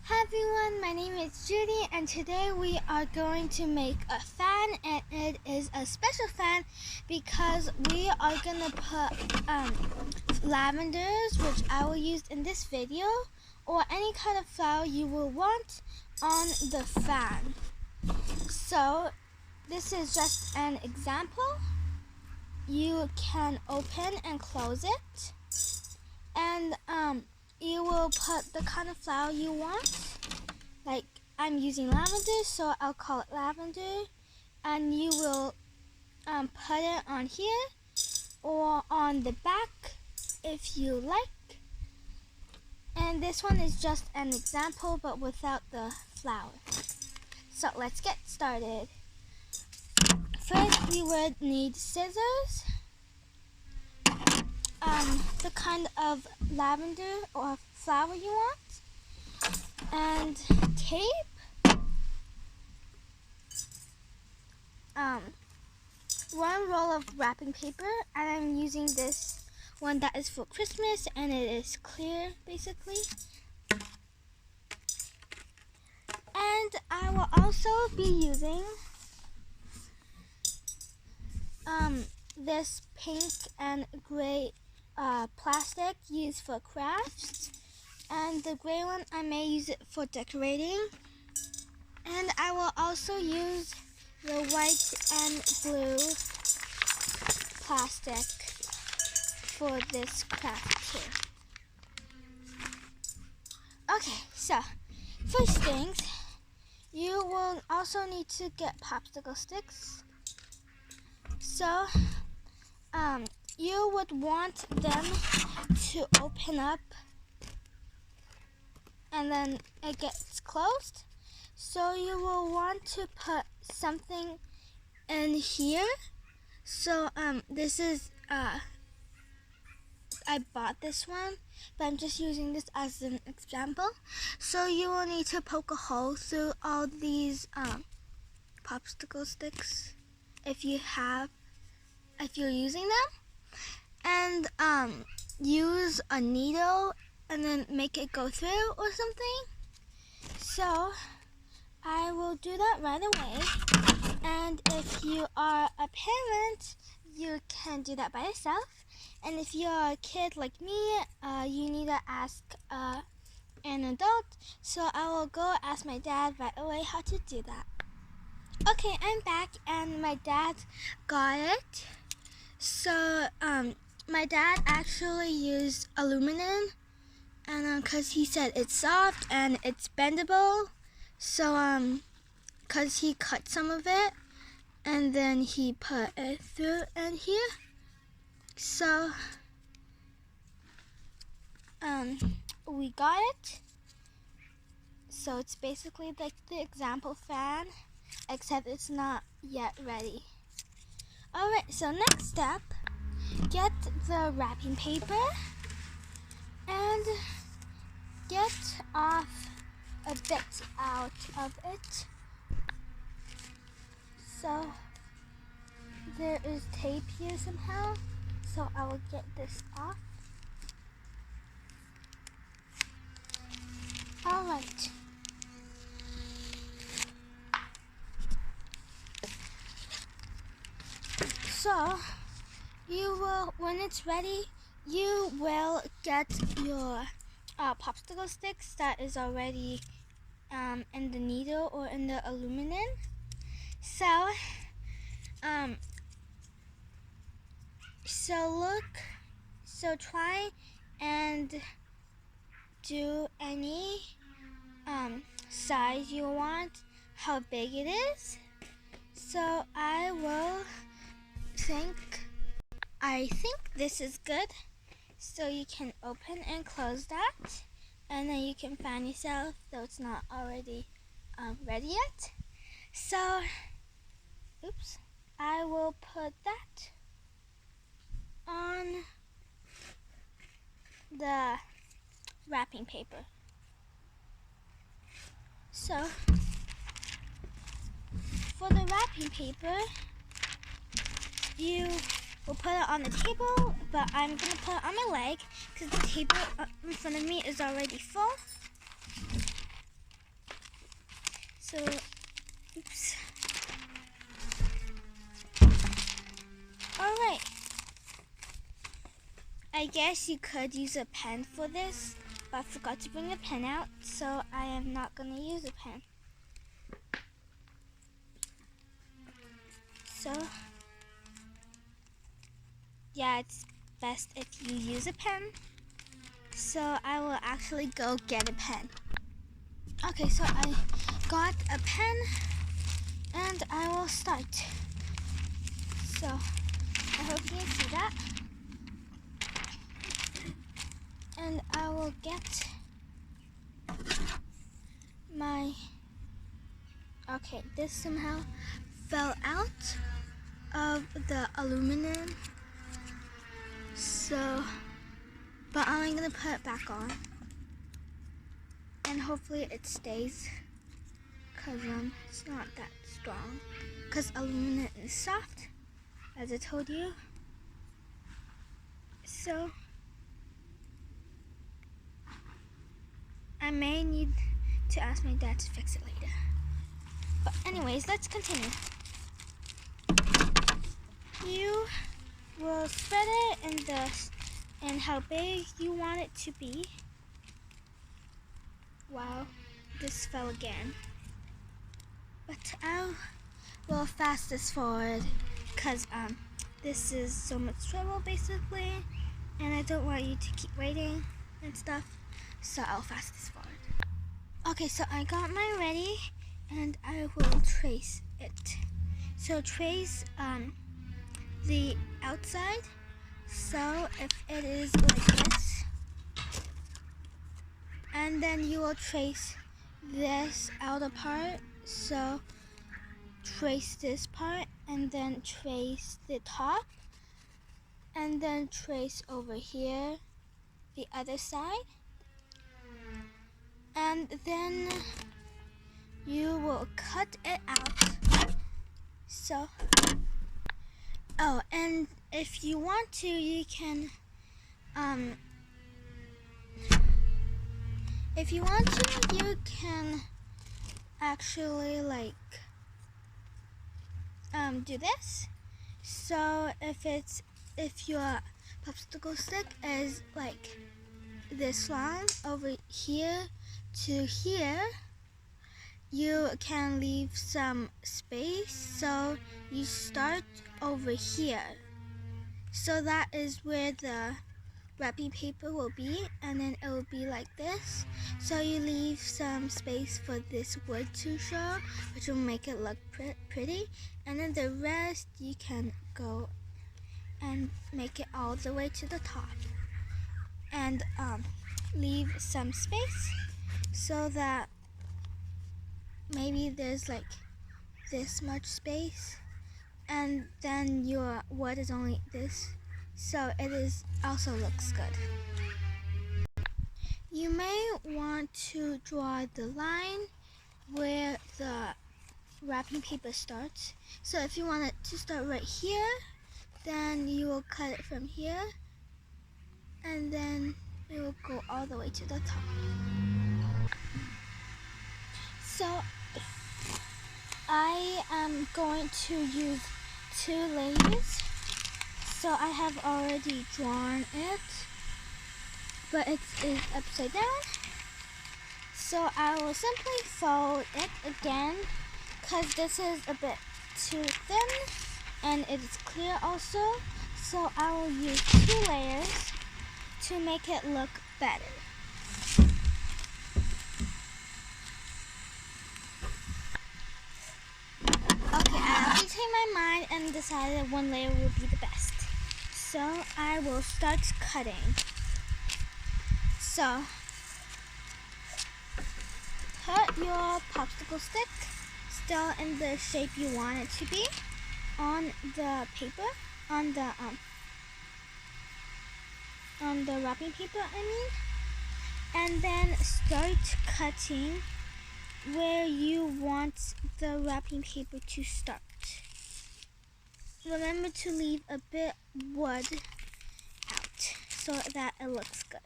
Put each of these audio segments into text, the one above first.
Hi everyone, my name is Judy and today we are going to make a fan, and it is a special fan because we are going to put lavenders, which I will use in this video, or any kind of flower you will want on the fan. So this is just an example. You can open and close it, and you will put the kind of flower you want. Like I'm using lavender, so I'll call it lavender. And you will put it on here or on the back if you like. And this one is just an example, but without the flower. So let's get started. First, we would need scissors. The kind of lavender or flower you want, and tape, one roll of wrapping paper, and I'm using this one that is for Christmas and it is clear basically. And I will also be using this pink and gray plastic used for crafts, and the gray one I may use it for decorating, and I will also use the white and blue plastic for this craft too. Okay, so first things, you will also need to get popsicle sticks. So you would want them to open up and then it gets closed. So you will want to put something in here. So this is I bought this one, but I'm just using this as an example. So you will need to poke a hole through all these popsicle sticks if you're using them, and use a needle and then make it go through or something. So I will do that right away, and if you are a parent, you can do that by yourself, and if you're a kid like me, you need to ask an adult. So I will go ask my dad right away how to do that. Okay, I'm back and my dad got it. So my dad actually used aluminum, and cause he said it's soft and it's bendable. So cause he cut some of it and then he put it through in here. So we got it. So it's basically like the example fan, except it's not yet ready. Alright, so next step, get the wrapping paper and get off a bit out of it. So there is tape here somehow, so I will get this off. Alright. So you will, when it's ready, you will get your popsicle sticks that is already in the needle or in the aluminum. So so try and do any size you want, how big it is. So I think this is good. So you can open and close that, and then you can fan yourself, though it's not already ready yet. So, oops, I will put that on the wrapping paper. So, for the wrapping paper, you will put it on the table, but I'm going to put it on my leg because the table in front of me is already full. guess you could use a pen for this, but I forgot to bring a pen out, so I am not going to use a pen. So, yeah, it's best if you use a pen. So I will actually go get a pen. Okay, so I got a pen and I will start. So I hope you can see that. And I will get my, okay, this somehow fell out of the aluminum. So, but I'm gonna put it back on. And hopefully it stays, cause it's not that strong. Cause aluminum is soft, as I told you. So I may need to ask my dad to fix it later. But anyways, let's continue. You will spread it in how big you want it to be. Wow, this fell again. But I will fast this forward because this is so much trouble basically, and I don't want you to keep waiting and stuff, so I'll fast this forward. Okay, so I got mine ready and I will trace it. So trace the outside. So if it is like this, and then you will trace this outer part. So trace this part and then trace the top and then trace over here the other side, and then you will cut it out. So, oh, and if you want to, you can actually like do this. So if your popsicle stick is like this long over here to here, you can leave some space. So you start over here. So that is where the wrapping paper will be, and then it will be like this. So you leave some space for this wood to show, which will make it look pretty. And then the rest you can go and make it all the way to the top. And leave some space so that maybe there's like this much space, and then your wood is only this, so it is also looks good. You may want to draw the line where the wrapping paper starts. So if you want it to start right here, then you will cut it from here, and then it will go all the way to the top. So I am going to use 2 layers. So I have already drawn it, but it is upside down. So I will simply fold it again because this is a bit too thin and it is clear also. So I will use 2 layers to make it look better. Okay, I actually changed my mind and decided that 1 layer would be the best. So I will start cutting. So put your popsicle stick still in the shape you want it to be on the paper, on the wrapping paper, and then start cutting where you want the wrapping paper to start. Remember to leave a bit wood out so that it looks good.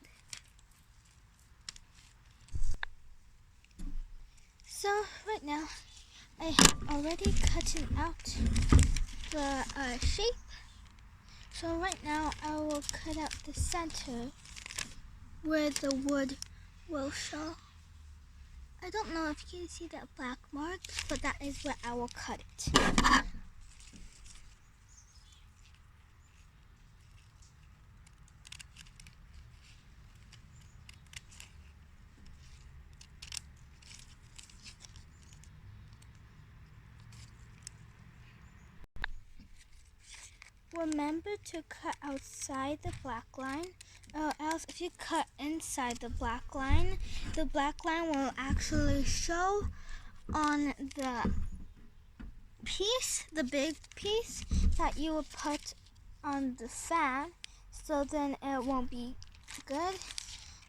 So right now I have already cut out the shape. So right now I will cut out the center where the wood will show. I don't know if you can see that black mark, but that is where I will cut it. Remember to cut outside the black line, or else if you cut inside the black line will actually show on the piece, the big piece that you will put on the fan, so then it won't be good.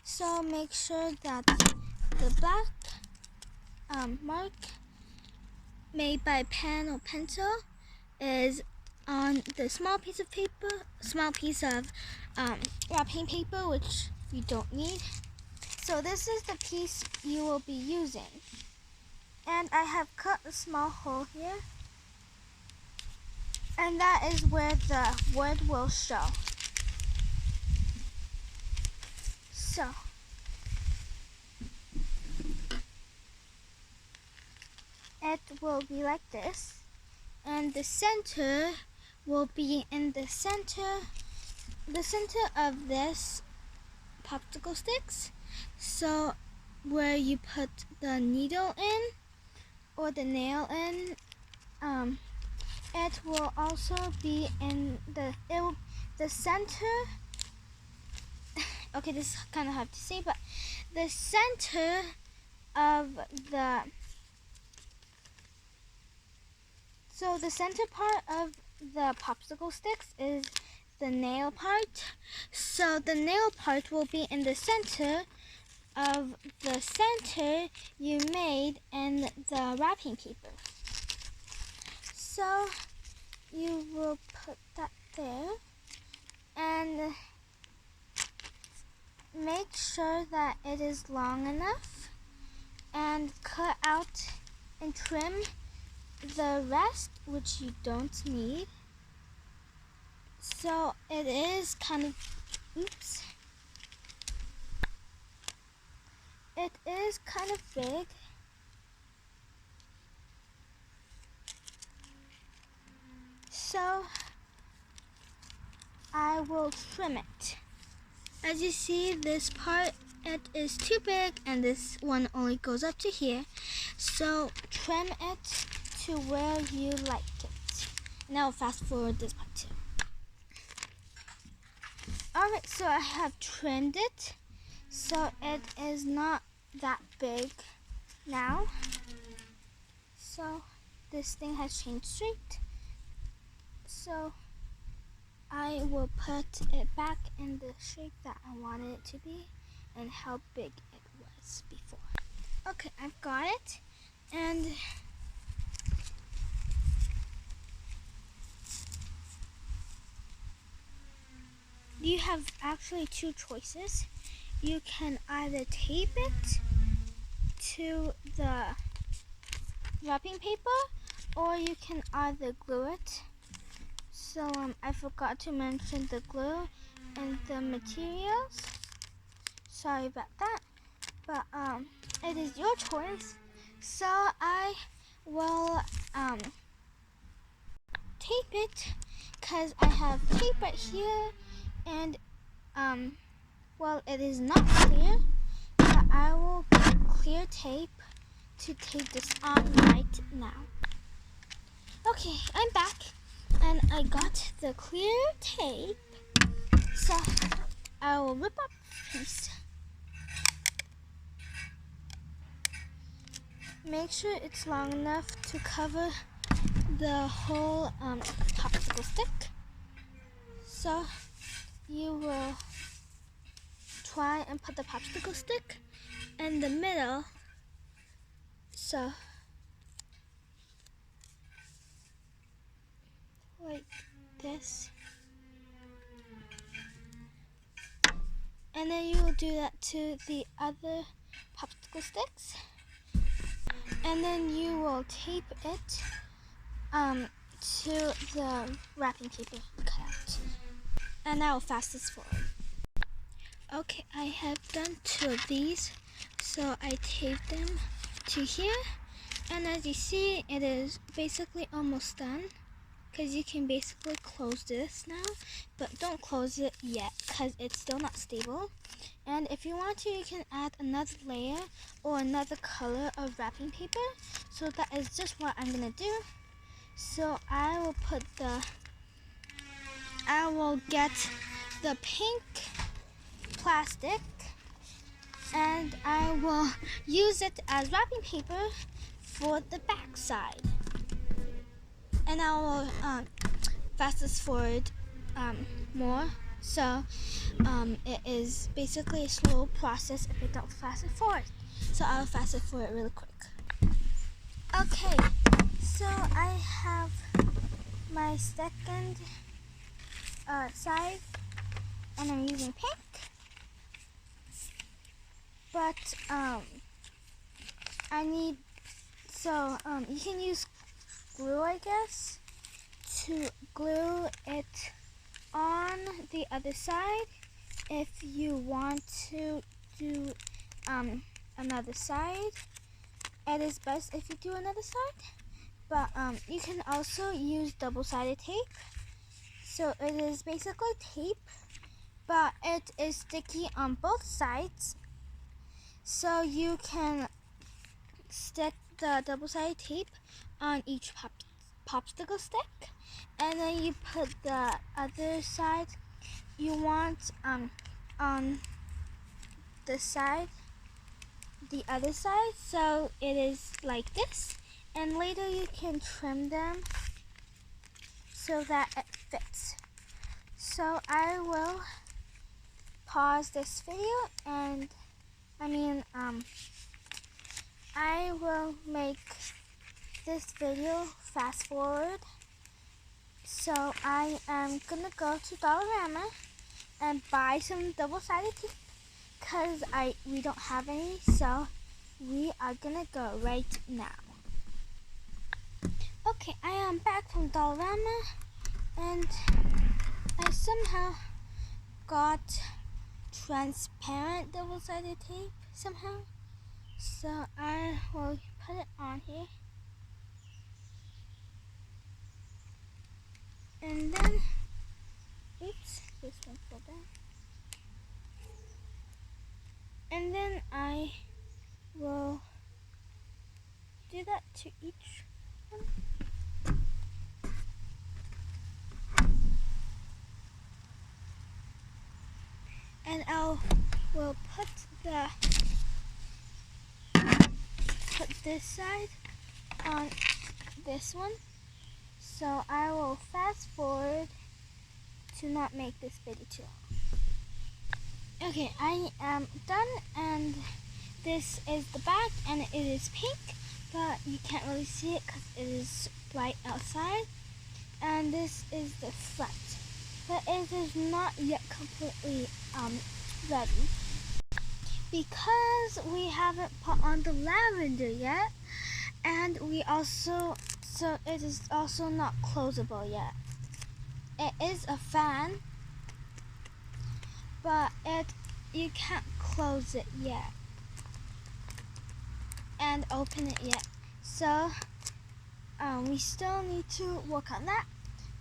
So make sure that the black mark made by pen or pencil is on the small piece of wrapping paper, which you don't need. So this is the piece you will be using. And I have cut a small hole here. And that is where the wood will show. So it will be like this. And the center will be in the center of this popsicle sticks. So where you put the needle in or the nail in, it will also be in the center. Okay, this is kind of hard to say, but the center of the center part of the popsicle sticks is the nail part. So the nail part will be in the center of the center you made in the wrapping paper. So you will put that there and make sure that it is long enough and cut out and trim the rest, which you don't need. So it is kind of, it is kind of big. So I will trim it. As you see, this part, it is too big and this one only goes up to here. So trim it to where you like it. Now fast forward this part too. Alright, so I have trimmed it. So it is not that big now. So this thing has changed straight. So I will put it back in the shape that I wanted it to be and how big it was before. Okay, I've got it. And you have actually two choices. You can either tape it to the wrapping paper or you can either glue it. So I forgot to mention the glue and the materials. Sorry about that, but it is your choice. So I will tape it because I have tape right here, and well, it is not clear, but I will put clear tape to tape this on right now. Okay, I'm back. And I got the clear tape, so I will rip up a piece. Make sure it's long enough to cover the whole popsicle stick. So you will try and put the popsicle stick in the middle. So like this, and then you will do that to the other popsicle sticks, and then you will tape it to the wrapping paper cut out. and I will fast this forward. Okay, I have done 2 of these, so I taped them to here, and as you see, it is basically almost done, because you can basically close this now, but don't close it yet because it's still not stable. And if you want to, you can add another layer or another color of wrapping paper. So that is just what I'm gonna do. So I will get the pink plastic and I will use it as wrapping paper for the back side. And I will fast this forward more. So it is basically a slow process if I don't fast it forward. So I'll fast it forward really quick. Okay, so I have my second side and I'm using pink. But I need, you can use glue, I guess, to glue it on the other side if you want to do another side. It is best if you do another side, but you can also use double-sided tape. So it is basically tape, but it is sticky on both sides. So you can stick the double-sided tape on each popsicle stick, and then you put the other side you want on the other side, so it is like this, and later you can trim them so that it fits. So I will pause this video and I will make this video fast forward. So I am gonna go to Dollarama and buy some double-sided tape because we don't have any, so we are gonna go right now. Okay, I am back from Dollarama and I somehow got transparent double-sided tape somehow. So I will put it on here. And then, oops, this one fell down. And then I will do that to each one. And will put this side on this one. So I will fast forward to not make this video too long. Okay, I am done, and this is the back, and it is pink, but you can't really see it because it is bright outside. And this is the front, but it is not yet completely ready because we haven't put on the lavender yet, and so it is also not closable yet. It is a fan, but you can't close it yet and open it yet. So we still need to work on that.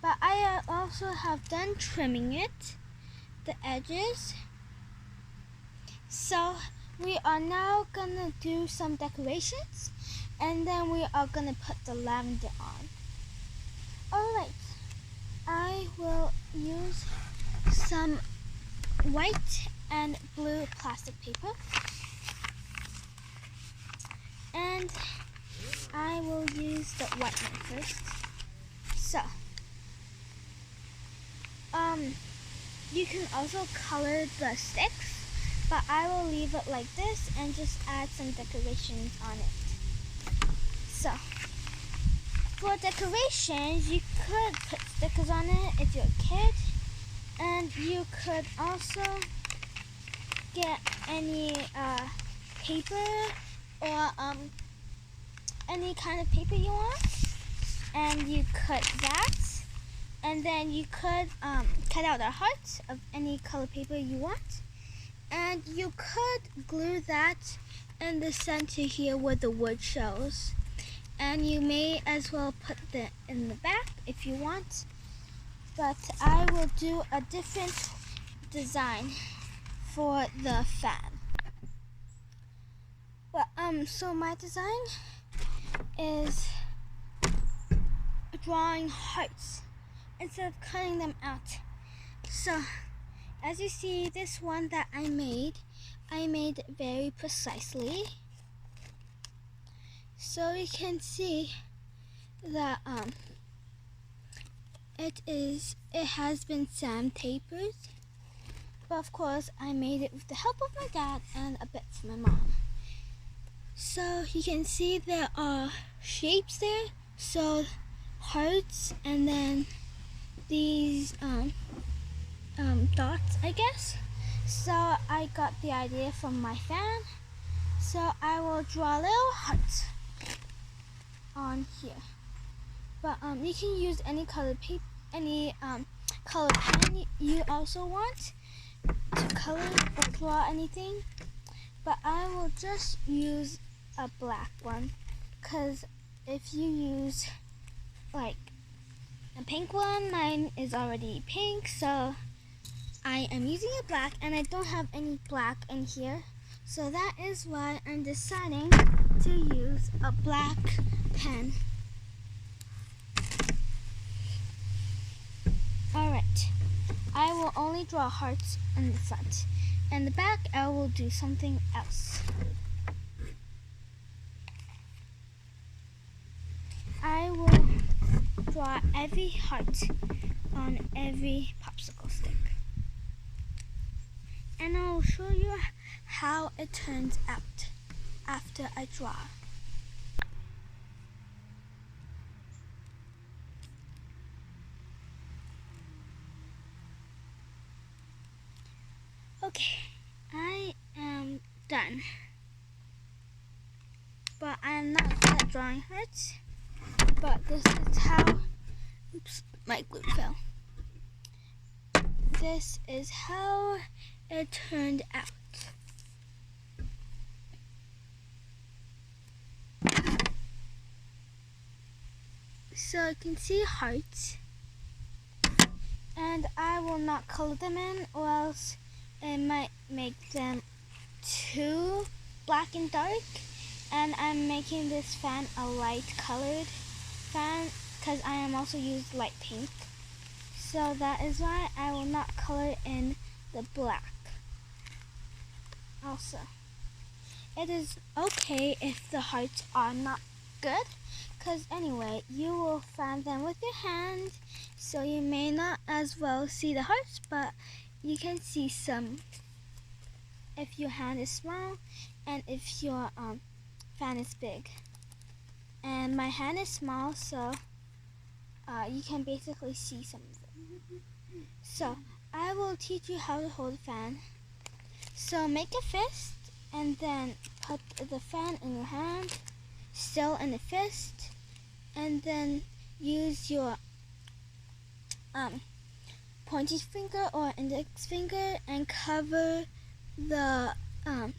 But I also have done trimming it, the edges. So we are now gonna do some decorations, and then we are gonna put the lavender on. Alright, I will use some white and blue plastic paper, and I will use the white one first. So you can also color the sticks, but I will leave it like this and just add some decorations on it. So for decorations, you could put stickers on it if you're a kid, and you could also get any paper or any kind of paper you want, and you cut that, And then you could cut out a heart of any color paper you want. And you could glue that in the center here where the wood shows. And you may as well put that in the back if you want. But I will do a different design for the fan. But so my design is drawing hearts instead of cutting them out. So as you see, this one that I made very precisely. So you can see that it has been sandpapered. But of course I made it with the help of my dad and a bit from my mom. So you can see there are shapes there. So hearts and then these dots, I guess. So I got the idea from my fan. So I will draw little hearts on here. But you can use any color paper, any color pen you also want to color or draw anything. But I will just use a black one, because if you use like a pink one, mine is already pink, so I am using a black, and I don't have any black in here, so that is why I'm deciding to use a black pen. Alright, I will only draw hearts in the front, and the back I will do something else. I will draw every heart on every popsicle stick. And I'll show you how it turns out after I draw. Okay, I am done. But I am not good at drawing hearts. But this is how, oops, my glue fell. This is how it turned out. So you can see hearts, and I will not color them in, or else it might make them too black and dark. And I'm making this fan a light colored fan, because I am also used light pink. So that is why I will not color in the black. Also, it is okay if the hearts are not good, because anyway, you will fan them with your hand, so you may not as well see the hearts, but you can see some if your hand is small and if your fan is big. And my hand is small, so you can basically see some of them. So I will teach you how to hold a fan. So make a fist and then put the fan in your hand, still in the fist, and then use your pointy finger or index finger and cover the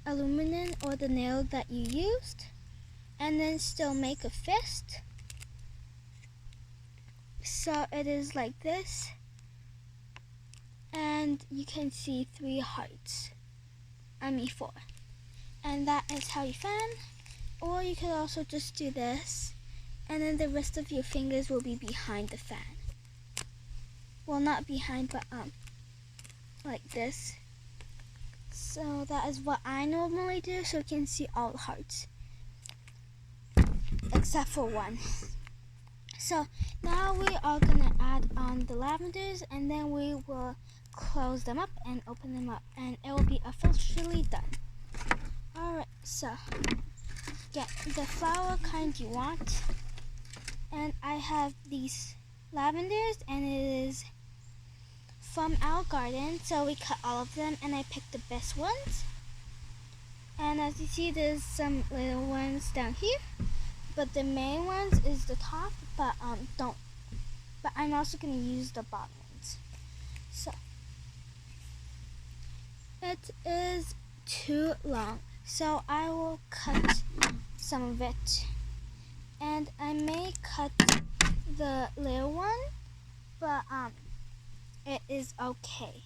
aluminum or the nail that you used, and then still make a fist. So it is like this, and you can see 3 hearts. 4. And that is how you fan. Or you could also just do this, and then the rest of your fingers will be behind the fan. Well, not behind, but like this. So that is what I normally do, so you can see all the hearts, except for one. So now we are gonna add on the lavenders, and then we will close them up and open them up, and it will be officially done. Alright, so get the flower kind you want, and I have these lavenders, and it is from our garden, so we cut all of them, and I picked the best ones. And as you see, there's some little ones down here, but the main ones is the top, but don't but I'm also going to use the bottom ones. So it is too long, so I will cut some of it, and I may cut the little one, but it is okay.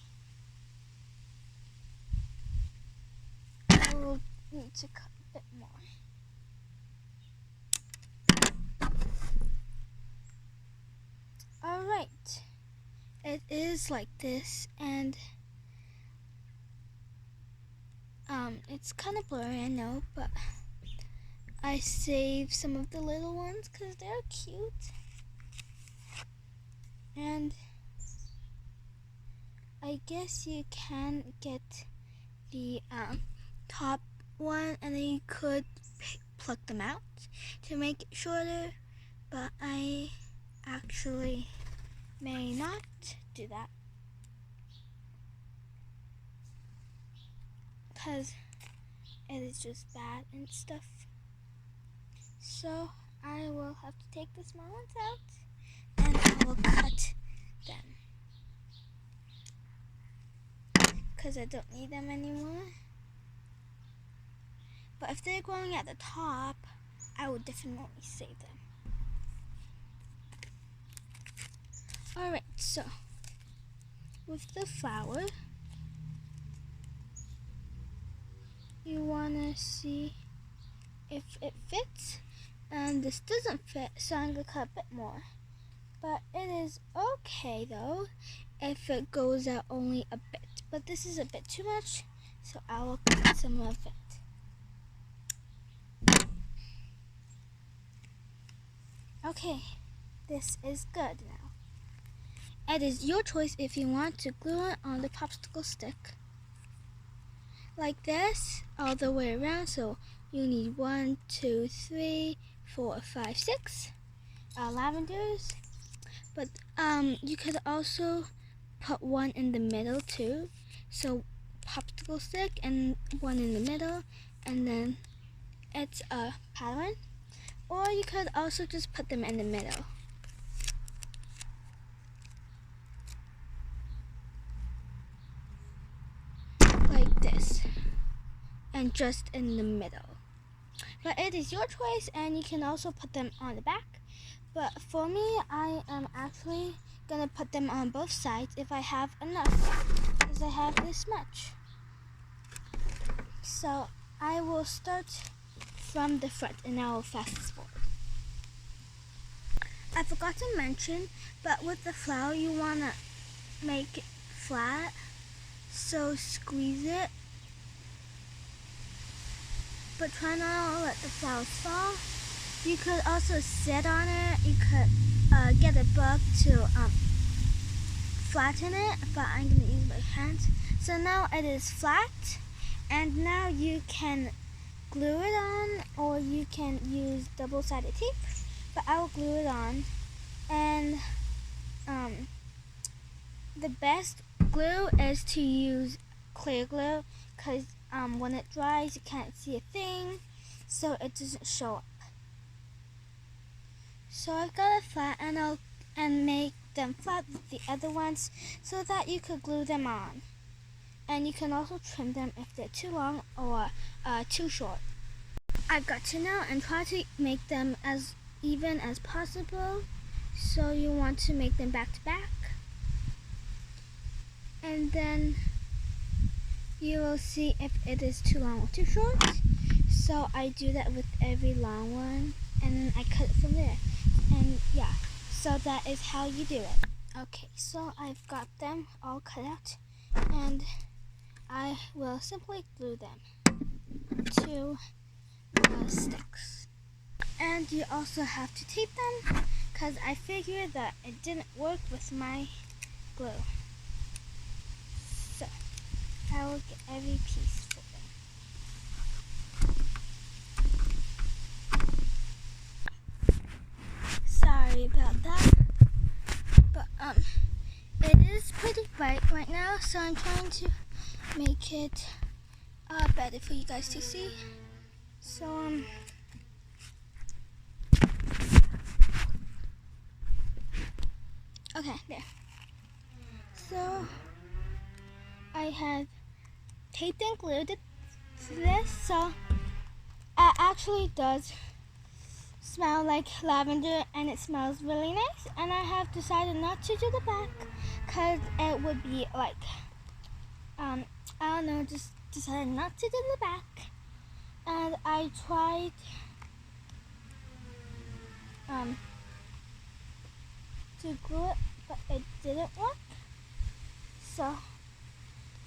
I will need to cut a bit more. Alright, it is like this, and it's kind of blurry, I know, but I saved some of the little ones because they're cute. And I guess you can get the top one, and then you could pluck them out to make it shorter, but I actually may not do that because it is just bad and stuff. So I will have to take the small ones out, and I will cut them because I don't need them anymore. But if they're growing at the top, I will definitely save them. Alright, so with the flower, you want to see if it fits, and this doesn't fit, so I'm going to cut a bit more. But it is okay though if it goes out only a bit, but this is a bit too much, so I will cut some of it. Okay, this is good now. It is your choice if you want to glue it on the popsicle stick like this all the way around. So you need 1, 2, 3, 4, 5, 6 lavenders, but you could also put one in the middle too. So popsicle stick and one in the middle, and then it's a pattern. Or you could also just put them in the middle. Like this. And just in the middle. But it is your choice, and you can also put them on the back. But for me, I am actually gonna put them on both sides if I have enough, because I have this much. So I will start from the front, and I will fast forward. I forgot to mention, but with the flower you want to make it flat, so squeeze it, but try not to let the flowers fall. You could also sit on it. You could get a book to flatten it, but I'm going to use my hands. So now it is flat, and now you can glue it on, or you can use double-sided tape, but I will glue it on. And the best glue is to use clear glue, because when it dries you can't see a thing, so it doesn't show up. So I've got it flat, and I'll make them flat with the other ones so that you could glue them on. And you can also trim them if they're too long or too short. I've got to now and try to make them as even as possible. So you want to make them back to back. And then you will see if it is too long or too short. So I do that with every long one, and then I cut it from there. And yeah, so that is how you do it. Okay, so I've got them all cut out, and I will simply glue them to the sticks. And you also have to tape them, because I figured that it didn't work with my glue. So I will get every piece for them. Sorry about that, but it is pretty bright right now, so I'm trying to make it better for you guys to see. So Okay, there. So I have taped and glued it to this, so it actually does smell like lavender and it smells really nice. And I have decided not to do the back because it would be like, I don't know, just decided not to do the back. And I tried to glue it, but it didn't work. So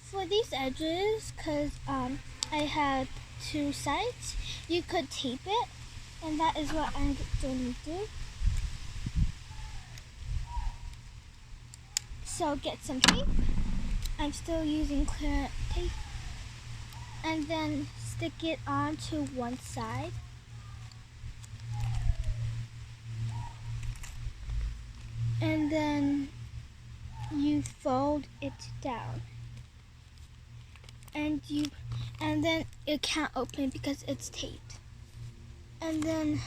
for these edges, because I had two sides, you could tape it, and that is what I'm going to do. So get some tape. I'm still using clear tape, and then stick it onto one side. And then you fold it down. And then it can't open because it's taped. And then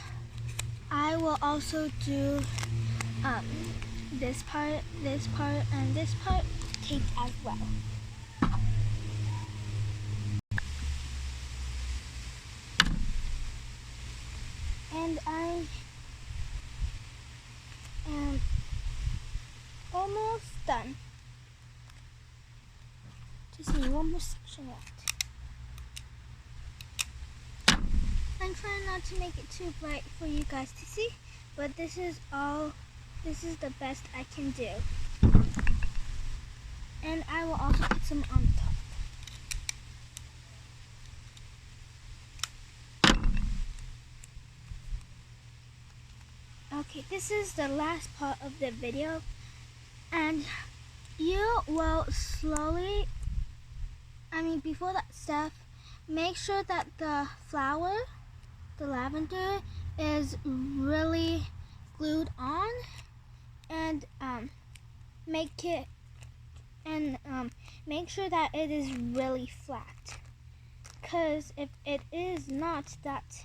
I will also do this part, and this part taped as well. And I am almost done. Just need one more section left. I'm trying not to make it too bright for you guys to see, but this is the best I can do. And I will also put some on top. Okay, this is the last part of the video, and you will slowly, before that step, make sure that the flower, the lavender, is really glued on, and make sure that it is really flat, because if it is not that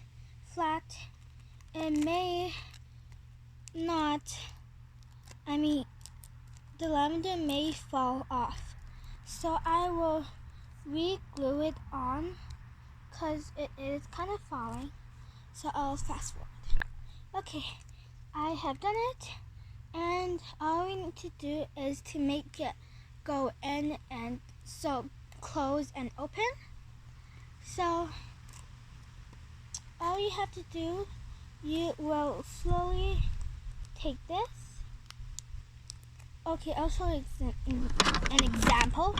flat, it may not, the lavender may fall off. So I will re-glue it on because it is kind of falling. So I'll fast forward. Okay, I have done it, and all we need to do is to make it go in and so close and open. So all you have to do, you will slowly take this. Okay, I'll show you an example.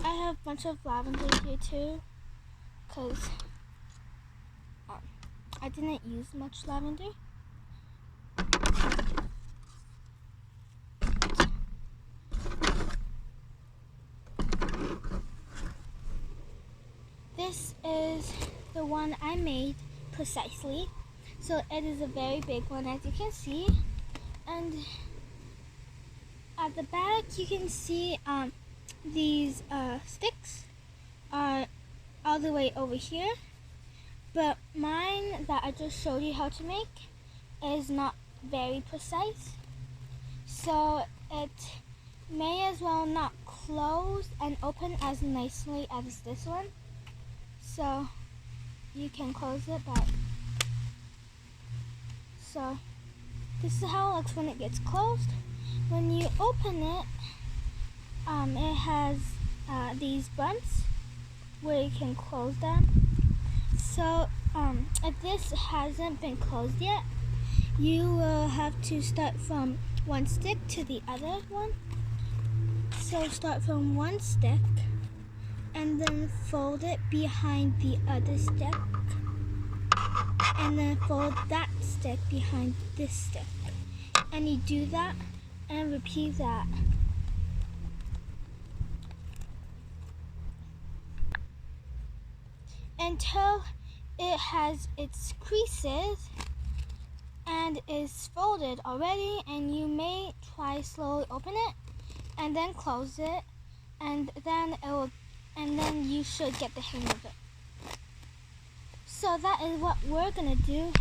I have a bunch of lavender here too, because I didn't use much lavender. This is the one I made precisely. So it is a very big one, as you can see. And at the back, you can see these sticks are all the way over here. But mine that I just showed you how to make is not very precise. So it may as well not close and open as nicely as this one. So you can close it back. So this is how it looks when it gets closed. When you open it, it has these bumps where you can close them. So if this hasn't been closed yet, you will have to start from one stick to the other one. So start from one stick and then fold it behind the other stick, and then fold that stick behind this stick. And you do that and repeat that. Until it has its creases and is folded already, and you may try slowly open it and then close it, and then you should get the hang of it. So that is what we're gonna do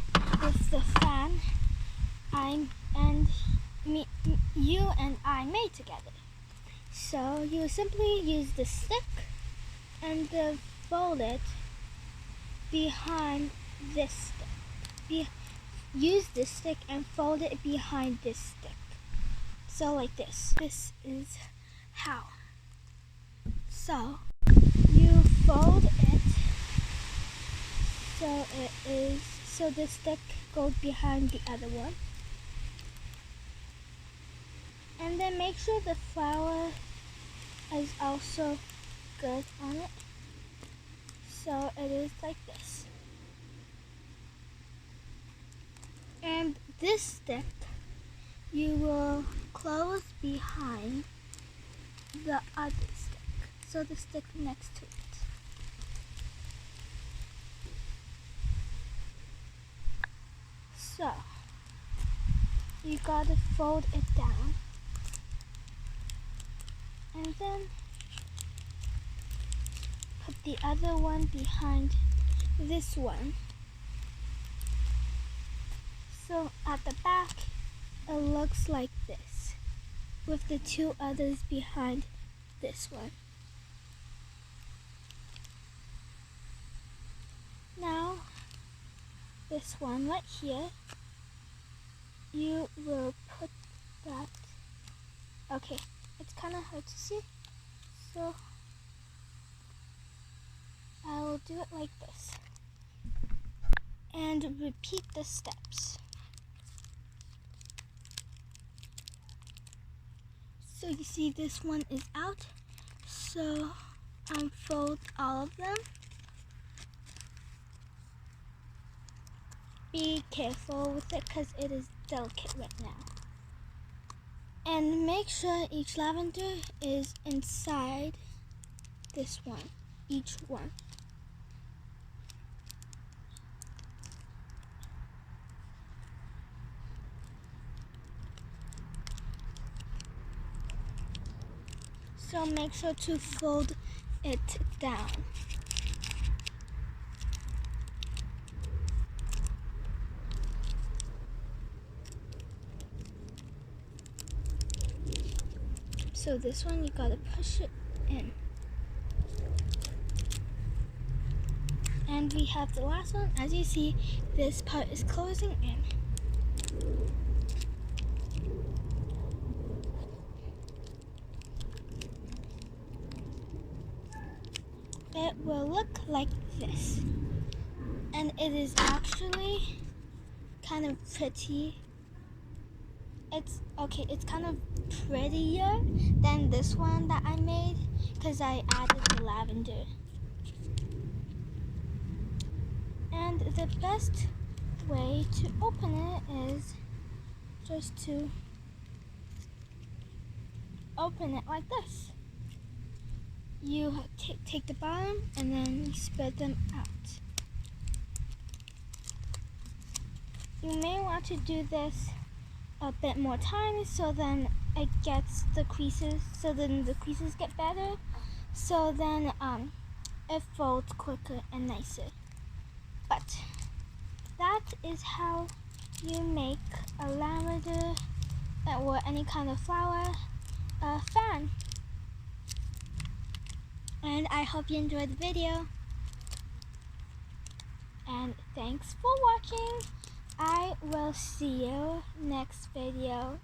with the fan. you and I made together. So you simply use the stick and fold it behind this stick. Use this stick and fold it behind this stick. So like this. This is how. So you fold it so the stick goes behind the other one. And then make sure the flower is also good on it. So it is like this. And this stick you will close behind the other stick. So the stick next to it. So you gotta fold it down. And then put the other one behind this one. So at the back, it looks like this, with the two others behind this one. Now, this one right here, you will put that, okay, it's kind of hard to see, so I will do it like this. And repeat the steps. So you see this one is out, so unfold all of them. Be careful with it because it is delicate right now. And make sure each lavender is inside this one, each one. So make sure to fold it down. So this one you gotta push it in. And we have the last one. As you see, this part is closing in. It will look like this. And it is actually kind of pretty. It's kind of prettier than this one that I made because I added the lavender. And the best way to open it is just to open it like this. You take the bottom and then you spread them out. You may want to do this a bit more time so then it gets the creases, so then the creases get better, so then it folds quicker and nicer. But that is how you make a lavender or any kind of flower fan. And I hope you enjoyed the video. And thanks for watching. I will see you next video.